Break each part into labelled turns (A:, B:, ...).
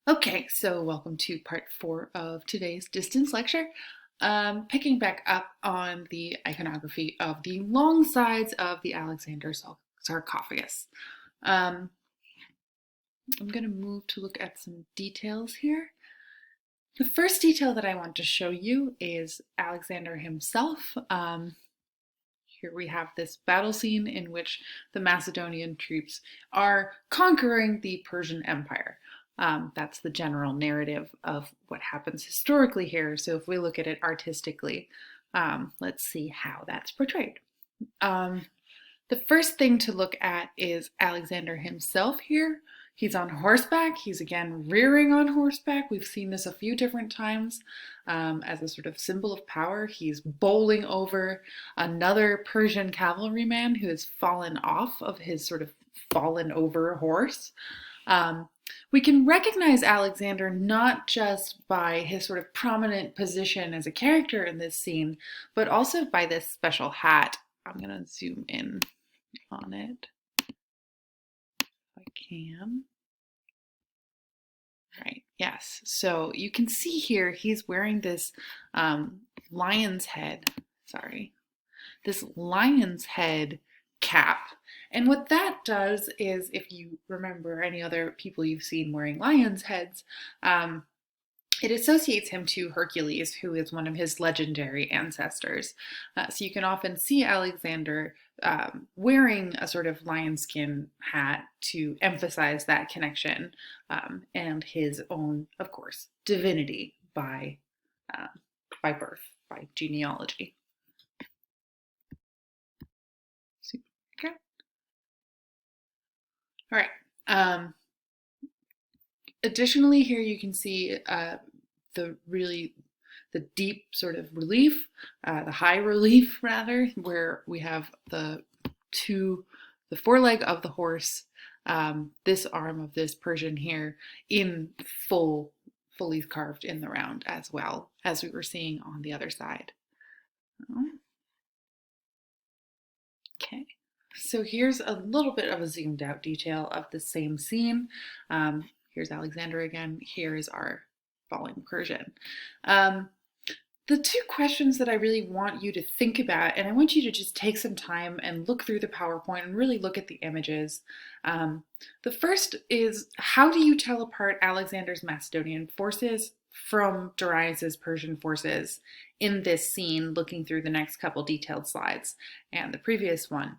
A: Okay, so welcome to part 4 of today's distance lecture. Picking back up on the iconography of the long sides of the Alexander sarcophagus. Um, I'm going to move to look at some details here. The first detail that I want to show you is Alexander himself. Here we have this battle scene in which the Macedonian troops are conquering the Persian Empire. That's the general narrative of what happens historically here. So if we look at it artistically, let's see how that's portrayed. The first thing to look at is Alexander himself here. He's on horseback. He's again rearing on horseback. We've seen this a few different times as a sort of symbol of power. He's bowling over another Persian cavalryman who has fallen off of his sort of fallen over horse. We can recognize Alexander not just by his sort of prominent position as a character in this scene, but also by this special hat. I'm going to zoom in on it if I can. Right, yes. So you can see here he's wearing this lion's head, this lion's head cap. And what that does is, if you remember any other people you've seen wearing lion's heads, it associates him to Hercules, who is one of his legendary ancestors. So you can often see Alexander wearing a sort of lion skin hat to emphasize that connection and his own, of course, divinity by birth, by genealogy. Okay. All right. Additionally, here you can see the deep sort of relief, the high relief rather, where we have the foreleg of the horse, this arm of this Persian here in fully carved in the round, as well as we were seeing on the other side. Okay. So here's a little bit of a zoomed out detail of the same scene. Here's Alexander again. Here is our falling Persian. The two questions that I really want you to think about, and I want you to just take some time and look through the PowerPoint and really look at the images. The first is, how do you tell apart Alexander's Macedonian forces from Darius's Persian forces in this scene, looking through the next couple detailed slides and the previous one?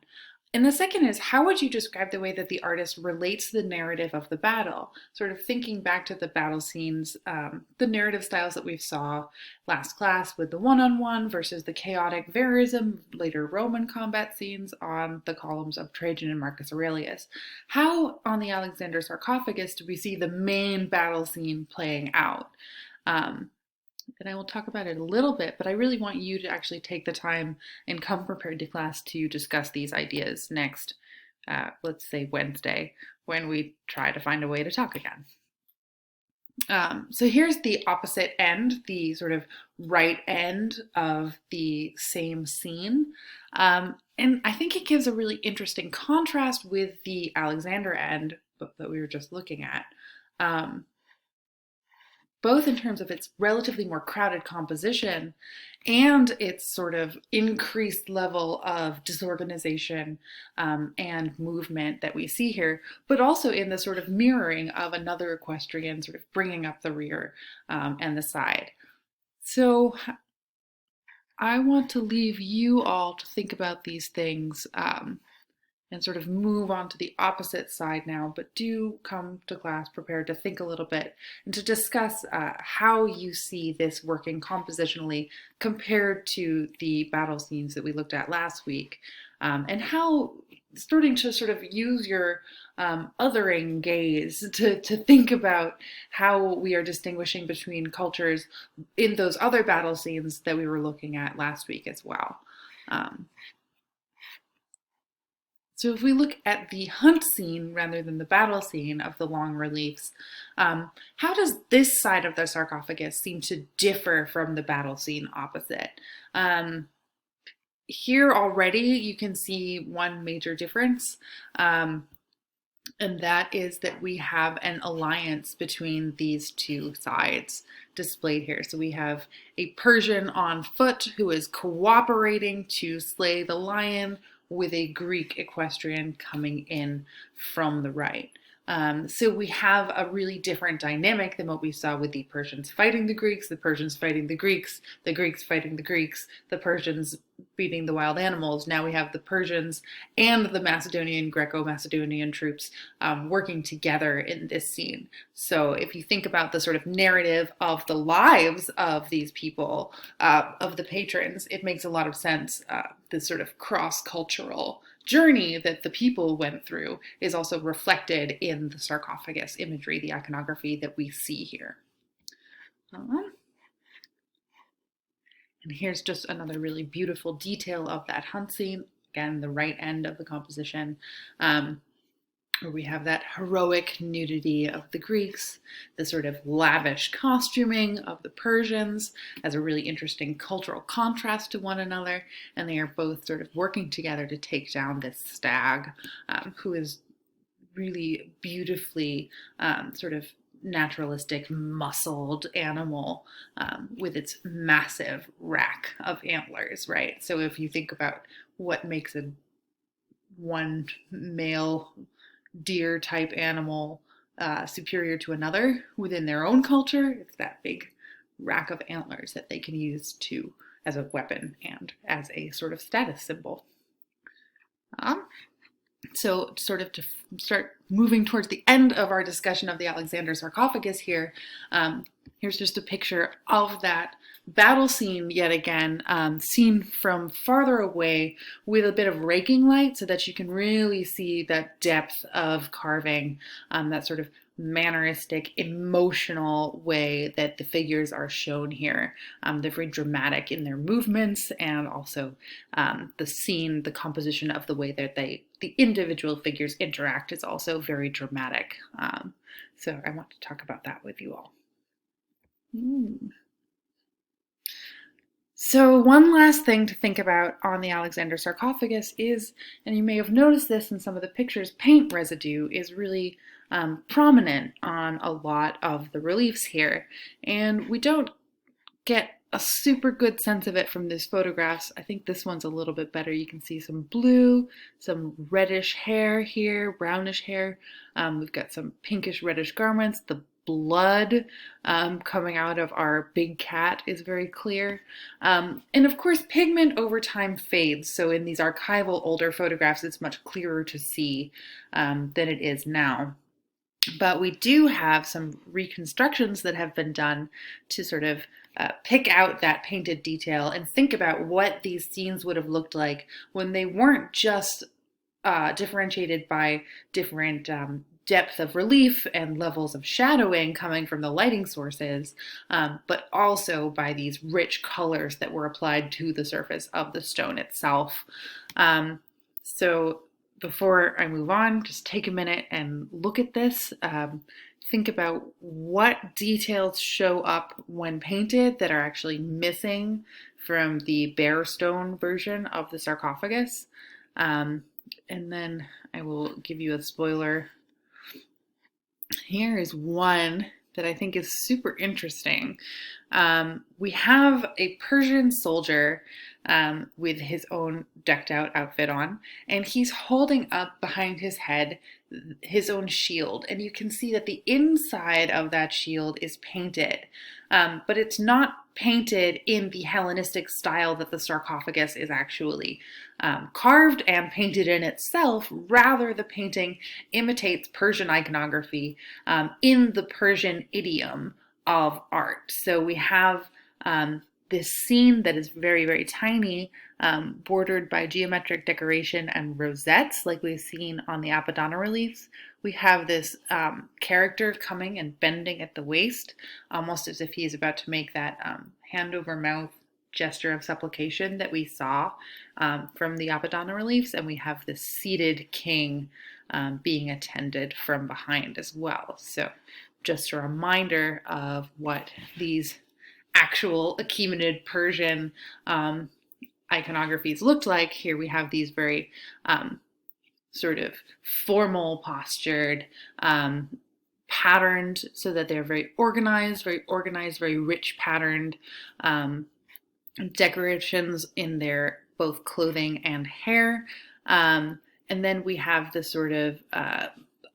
A: And the second is, how would you describe the way that the artist relates the narrative of the battle? Sort of thinking back to the battle scenes, the narrative styles that we saw last class with the one-on-one versus the chaotic verism, later Roman combat scenes on the columns of Trajan and Marcus Aurelius. How on the Alexander sarcophagus do we see the main battle scene playing out? And I will talk about it a little bit, but I really want you to actually take the time and come prepared to class to discuss these ideas next, let's say Wednesday, when we try to find a way to talk again. So here's the opposite end, the sort of right end of the same scene. And I think it gives a really interesting contrast with the Alexander end that we were just looking at. Both in terms of its relatively more crowded composition and its sort of increased level of disorganization and movement that we see here, but also in the sort of mirroring of another equestrian sort of bringing up the rear and the side. So I want to leave you all to think about these things and sort of move on to the opposite side now, but do come to class prepared to think a little bit and to discuss how you see this working compositionally compared to the battle scenes that we looked at last week, and how starting to sort of use your othering gaze to think about how we are distinguishing between cultures in those other battle scenes that we were looking at last week as well. So if we look at the hunt scene rather than the battle scene of the long reliefs, how does this side of the sarcophagus seem to differ from the battle scene opposite? Here already you can see one major difference. And that is that we have an alliance between these two sides displayed here. So we have a Persian on foot who is cooperating to slay the lion with a Greek equestrian coming in from the right. So we have a really different dynamic than what we saw with the Persians fighting the Greeks, the Persians fighting the Greeks fighting the Greeks, the Persians beating the wild animals. Now we have the Persians and the Macedonian, Greco-Macedonian troops working together in this scene. So if you think about the sort of narrative of the lives of these people, of the patrons, it makes a lot of sense. This sort of cross-cultural journey that the people went through is also reflected in the sarcophagus imagery, the iconography that we see here. And here's just another really beautiful detail of that hunt scene. Again, the right end of the composition, where we have that heroic nudity of the Greeks, the sort of lavish costuming of the Persians as a really interesting cultural contrast to one another, and they are both sort of working together to take down this stag, who is really beautifully sort of naturalistic, muscled animal with its massive rack of antlers, right? So if you think about what makes one male deer type animal superior to another within their own culture, it's that big rack of antlers that they can use as a weapon and as a sort of status symbol. So sort of to start moving towards the end of our discussion of the Alexander sarcophagus here, here's just a picture of that battle scene yet again, seen from farther away with a bit of raking light so that you can really see that depth of carving, that sort of manneristic, emotional way that the figures are shown here. They're very dramatic in their movements, and also the scene, the composition of the way that the individual figures interact is also very dramatic. So I want to talk about that with you all. So one last thing to think about on the Alexander sarcophagus is, and you may have noticed this in some of the pictures, paint residue is really prominent on a lot of the reliefs here. And we don't get a super good sense of it from these photographs. I think this one's a little bit better. You can see some blue, some reddish hair here, brownish hair. We've got some pinkish reddish garments. The blood coming out of our big cat is very clear. And of course, pigment over time fades. So in these archival older photographs, it's much clearer to see than it is now. But we do have some reconstructions that have been done to sort of pick out that painted detail and think about what these scenes would have looked like when they weren't just differentiated by different depth of relief and levels of shadowing coming from the lighting sources, but also by these rich colors that were applied to the surface of the stone itself. So before I move on, just take a minute and look at this. Think about what details show up when painted that are actually missing from the bare stone version of the sarcophagus. And then I will give you a spoiler. Here is one that I think is super interesting. We have a Persian soldier with his own decked out outfit on, and he's holding up behind his head his own shield, and you can see that the inside of that shield is painted, but it's not painted in the Hellenistic style that the sarcophagus is actually carved and painted in itself. Rather, the painting imitates Persian iconography in the Persian idiom of art. So we have this scene that is very, very tiny, bordered by geometric decoration and rosettes like we've seen on the Apollona reliefs. We have this character coming and bending at the waist, almost as if he's about to make that hand over mouth gesture of supplication that we saw from the Apollona reliefs. And we have this seated king being attended from behind as well. So just a reminder of what these actual Achaemenid Persian iconographies looked like. Here we have these very sort of formal postured, patterned, so that they're very organized, very rich patterned decorations in their both clothing and hair. And then we have this sort of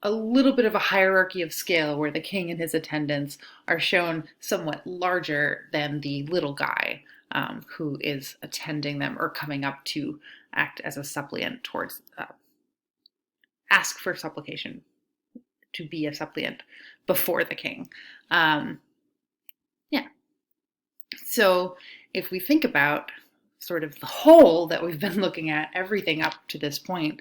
A: a little bit of a hierarchy of scale where the king and his attendants are shown somewhat larger than the little guy who is attending them or coming up to act as a suppliant towards, ask for supplication, to be a suppliant before the king. Yeah. So if we think about sort of the whole that we've been looking at, everything up to this point,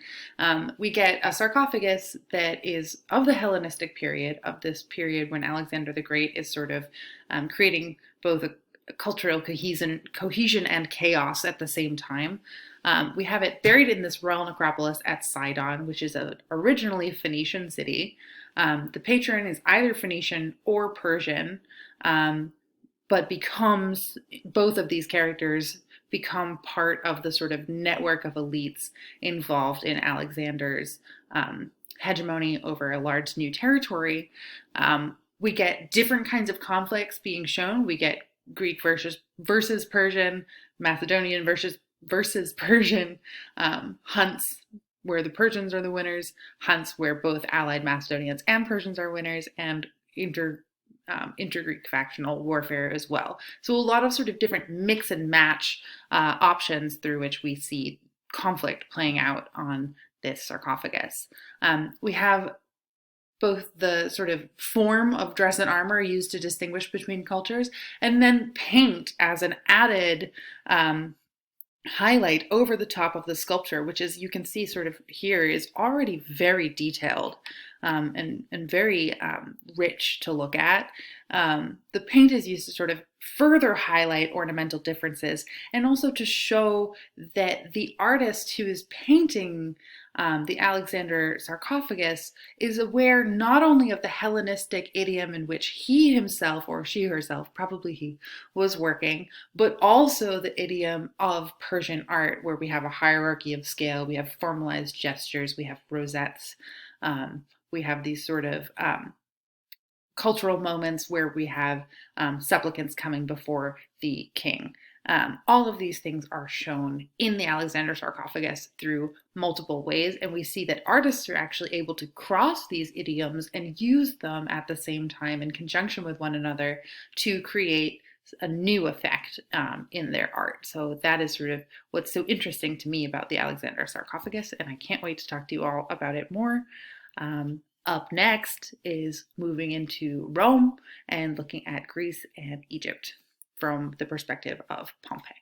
A: we get a sarcophagus that is of the Hellenistic period, of this period when Alexander the Great is sort of creating both a cultural cohesion and chaos at the same time. We have it buried in this royal necropolis at Sidon, which is an originally Phoenician city. The patron is either Phoenician or Persian, but both of these characters become part of the sort of network of elites involved in Alexander's hegemony over a large new territory. We get different kinds of conflicts being shown. We get Greek versus Persian, Macedonian versus Persian, hunts where the Persians are the winners, hunts where both allied Macedonians and Persians are winners, and inter-Greek factional warfare as well. So a lot of sort of different mix and match options through which we see conflict playing out on this sarcophagus. We have both the sort of form of dress and armor used to distinguish between cultures, and then paint as an added highlight over the top of the sculpture, which, as you can see sort of here, is already very detailed and very rich to look at. The paint is used to sort of further highlight ornamental differences, and also to show that the artist who is painting the Alexander sarcophagus is aware not only of the Hellenistic idiom in which he himself, or she herself, probably he, was working, but also the idiom of Persian art, where we have a hierarchy of scale, we have formalized gestures, we have rosettes, we have these sort of cultural moments where we have supplicants coming before the king. All of these things are shown in the Alexander sarcophagus through multiple ways, and we see that artists are actually able to cross these idioms and use them at the same time in conjunction with one another to create a new effect in their art. So that is sort of what's so interesting to me about the Alexander sarcophagus, and I can't wait to talk to you all about it more. Up next is moving into Rome and looking at Greece and Egypt from the perspective of Pompey.